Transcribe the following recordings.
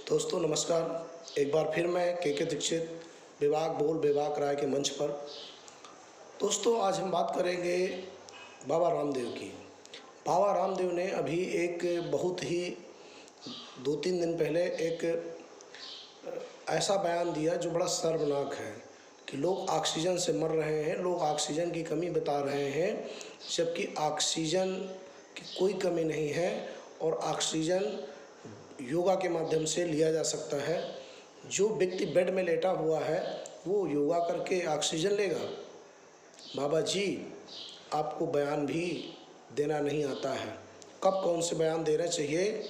दोस्तों नमस्कार। एक बार फिर मैं के दीक्षित विभाग बोल विभाग राय के मंच पर। दोस्तों आज हम बात करेंगे बाबा रामदेव की। बाबा रामदेव ने अभी एक बहुत ही 2-3 दिन पहले एक ऐसा बयान दिया जो बड़ा शर्मनाक है कि लोग ऑक्सीजन से मर रहे हैं, लोग ऑक्सीजन की कमी बता रहे हैं, जबकि ऑक्सीजन की कोई कमी नहीं है और ऑक्सीजन योगा के माध्यम से लिया जा सकता है। जो व्यक्ति बेड में लेटा हुआ है वो योगा करके ऑक्सीजन लेगा। बाबा जी आपको बयान भी देना नहीं आता है, कब कौन से बयान देना चाहिए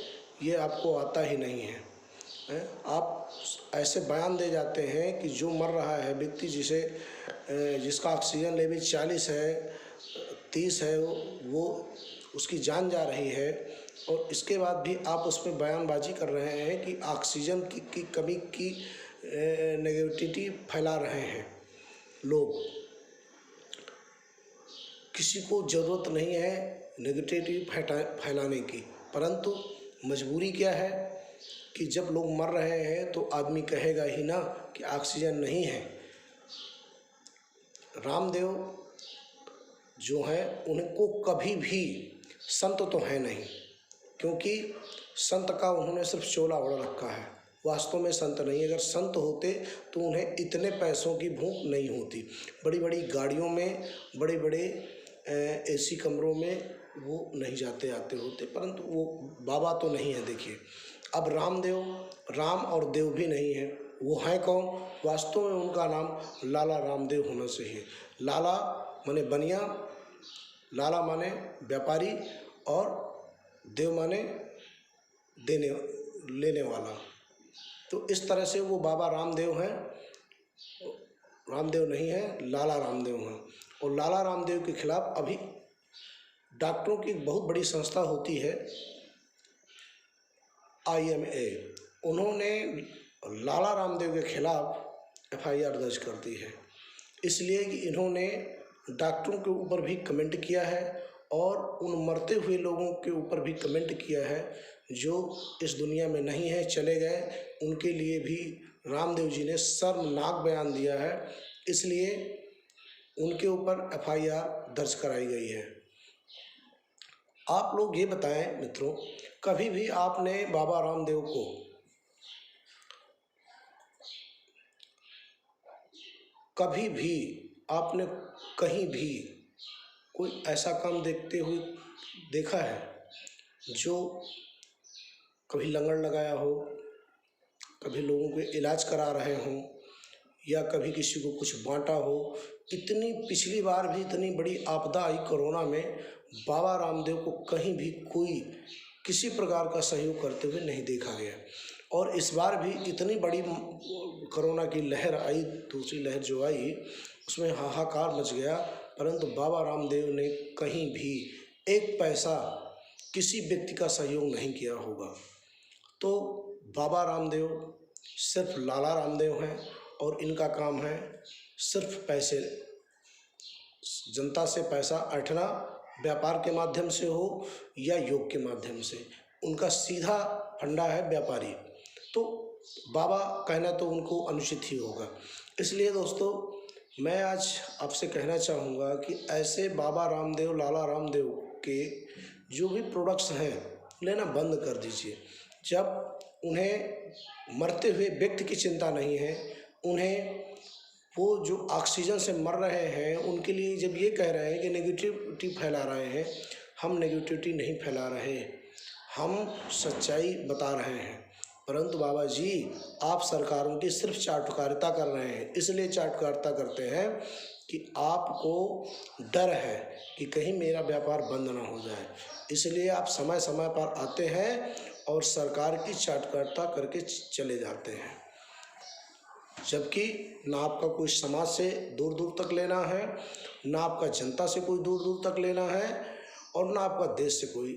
ये आपको आता ही नहीं है। आप ऐसे बयान दे जाते हैं कि जो मर रहा है व्यक्ति, जिसका ऑक्सीजन लेवल 40 है 30 है, वो उसकी जान जा रही है और इसके बाद भी आप उसमें बयानबाजी कर रहे हैं कि ऑक्सीजन की कमी की नेगेटिविटी फैला रहे हैं लोग। किसी को ज़रूरत नहीं है नेगेटिविटी फैलाने की, परंतु मजबूरी क्या है कि जब लोग मर रहे हैं तो आदमी कहेगा ही ना कि ऑक्सीजन नहीं है। रामदेव जो हैं उनको कभी भी संत तो है नहीं, क्योंकि संत का उन्होंने सिर्फ चोला ओढ़ रखा है, वास्तव में संत नहीं। अगर संत होते तो उन्हें इतने पैसों की भूख नहीं होती। बड़ी बड़ी गाड़ियों में, बड़े बड़े एसी कमरों में वो नहीं जाते आते होते, परंतु वो बाबा तो नहीं है। देखिए अब रामदेव, राम और देव भी नहीं है, वो हैं कौन? वास्तव में उनका नाम लाला रामदेव होना चाहिए। लाला माने बनिया, लाला माने व्यापारी और देव माने देने लेने वाला। तो इस तरह से वो बाबा रामदेव हैं, रामदेव नहीं है, लाला रामदेव हैं। और लाला रामदेव के खिलाफ अभी डॉक्टरों की बहुत बड़ी संस्था होती है IMA, उन्होंने लाला रामदेव के खिलाफ FIR दर्ज कर दी है, इसलिए कि इन्होंने डॉक्टरों के ऊपर भी कमेंट किया है और उन मरते हुए लोगों के ऊपर भी कमेंट किया है जो इस दुनिया में नहीं है, चले गए। उनके लिए भी रामदेव जी ने शर्मनाक बयान दिया है, इसलिए उनके ऊपर FIR दर्ज कराई गई है। आप लोग ये बताएं मित्रों, कभी भी आपने बाबा रामदेव को कभी भी आपने कहीं भी कोई ऐसा काम देखते हुए देखा है जो कभी लंगर लगाया हो, कभी लोगों के इलाज करा रहे हों या कभी किसी को कुछ बांटा हो? इतनी पिछली बार भी इतनी बड़ी आपदा आई कोरोना में, बाबा रामदेव को कहीं भी कोई किसी प्रकार का सहयोग करते हुए नहीं देखा गया। और इस बार भी इतनी बड़ी कोरोना की लहर आई, दूसरी लहर जो आई, उसमें हाहाकार मच गया, परंतु बाबा रामदेव ने कहीं भी एक पैसा किसी व्यक्ति का सहयोग नहीं किया होगा। तो बाबा रामदेव सिर्फ लाला रामदेव हैं और इनका काम है सिर्फ पैसे, जनता से पैसा ऐंठना, व्यापार के माध्यम से हो या योग के माध्यम से। उनका सीधा फंडा है व्यापारी। तो बाबा कहना तो उनको अनुचित ही होगा। इसलिए दोस्तों मैं आज आपसे कहना चाहूँगा कि ऐसे बाबा रामदेव, लाला रामदेव के जो भी प्रोडक्ट्स हैं लेना बंद कर दीजिए। जब उन्हें मरते हुए व्यक्ति की चिंता नहीं है, उन्हें वो जो ऑक्सीजन से मर रहे हैं उनके लिए जब ये कह रहे हैं कि नेगेटिविटी फैला रहे हैं, हम नेगेटिविटी नहीं फैला रहे, हम सच्चाई बता रहे हैं। परंतु बाबा जी आप सरकारों की सिर्फ चाटुकारिता कर रहे हैं। इसलिए चाटुकारिता करते हैं कि आपको डर है कि कहीं मेरा व्यापार बंद ना हो जाए, इसलिए आप समय समय पर आते हैं और सरकार की चाटुकारिता करके चले जाते हैं, जबकि ना आपका कोई समाज से दूर दूर तक लेना है, ना आपका जनता से कोई दूर दूर तक लेना है और ना आपका देश से कोई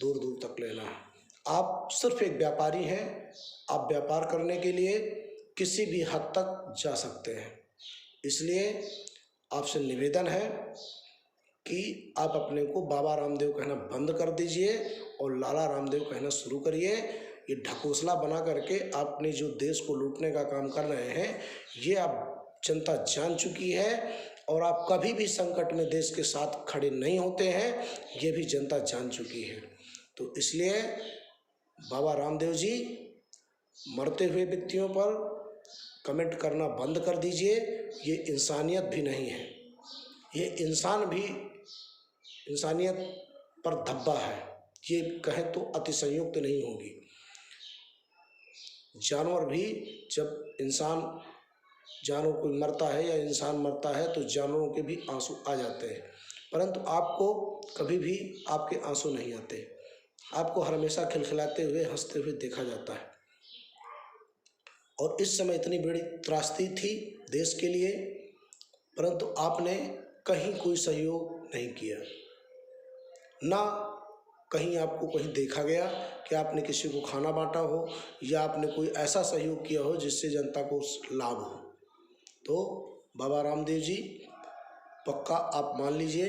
दूर दूर तक लेना है। आप सिर्फ एक व्यापारी हैं, आप व्यापार करने के लिए किसी भी हद तक जा सकते हैं। इसलिए आपसे निवेदन है कि आप अपने को बाबा रामदेव कहना बंद कर दीजिए और लाला रामदेव कहना शुरू करिए। ये ढकोसला बना करके आपने जो देश को लूटने का काम कर रहे हैं, ये अब जनता जान चुकी है। और आप कभी भी संकट में देश के साथ खड़े नहीं होते हैं, ये भी जनता जान चुकी है। तो इसलिए बाबा रामदेव जी, मरते हुए व्यक्तियों पर कमेंट करना बंद कर दीजिए। ये इंसानियत भी नहीं है, ये इंसान भी इंसानियत पर धब्बा है, ये कहें तो अतिशयोक्ति नहीं होगी। जानवर भी, जब जानवर कोई मरता है या इंसान मरता है तो जानवरों के भी आंसू आ जाते हैं, परंतु आपको कभी भी आपके आंसू नहीं आते। आपको हमेशा खिलखिलाते हुए, हंसते हुए देखा जाता है। और इस समय इतनी बड़ी त्रासदी थी देश के लिए, परंतु आपने कहीं कोई सहयोग नहीं किया, ना कहीं आपको कहीं देखा गया कि आपने किसी को खाना बांटा हो या आपने कोई ऐसा सहयोग किया हो जिससे जनता को लाभ हो। तो बाबा रामदेव जी, पक्का आप मान लीजिए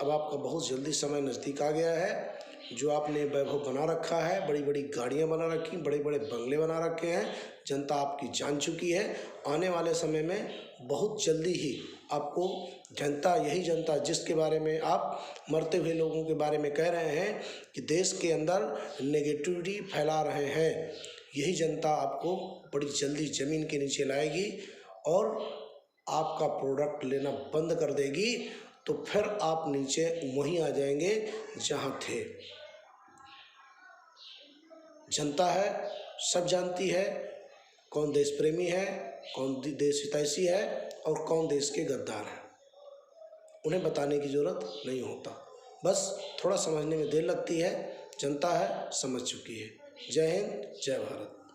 अब आपका बहुत जल्दी समय नज़दीक आ गया है। जो आपने वैभव बना रखा है, बड़ी बड़ी गाड़ियां बना रखी, बड़े बड़े बंगले बना रखे हैं, जनता आपकी जान चुकी है। आने वाले समय में बहुत जल्दी ही आपको जनता, यही जनता जिसके बारे में आप मरते हुए लोगों के बारे में कह रहे हैं कि देश के अंदर नेगेटिविटी फैला रहे हैं, यही जनता आपको बड़ी जल्दी ज़मीन के नीचे लाएगी और आपका प्रोडक्ट लेना बंद कर देगी। तो फिर आप नीचे वहीं आ जाएंगे जहाँ थे। जनता है, सब जानती है कौन देश प्रेमी है, कौन देश हितैषी है और कौन देश के गद्दार हैं। उन्हें बताने की ज़रूरत नहीं होता, बस थोड़ा समझने में देर लगती है। जनता है, समझ चुकी है। जय हिंद, जय भारत।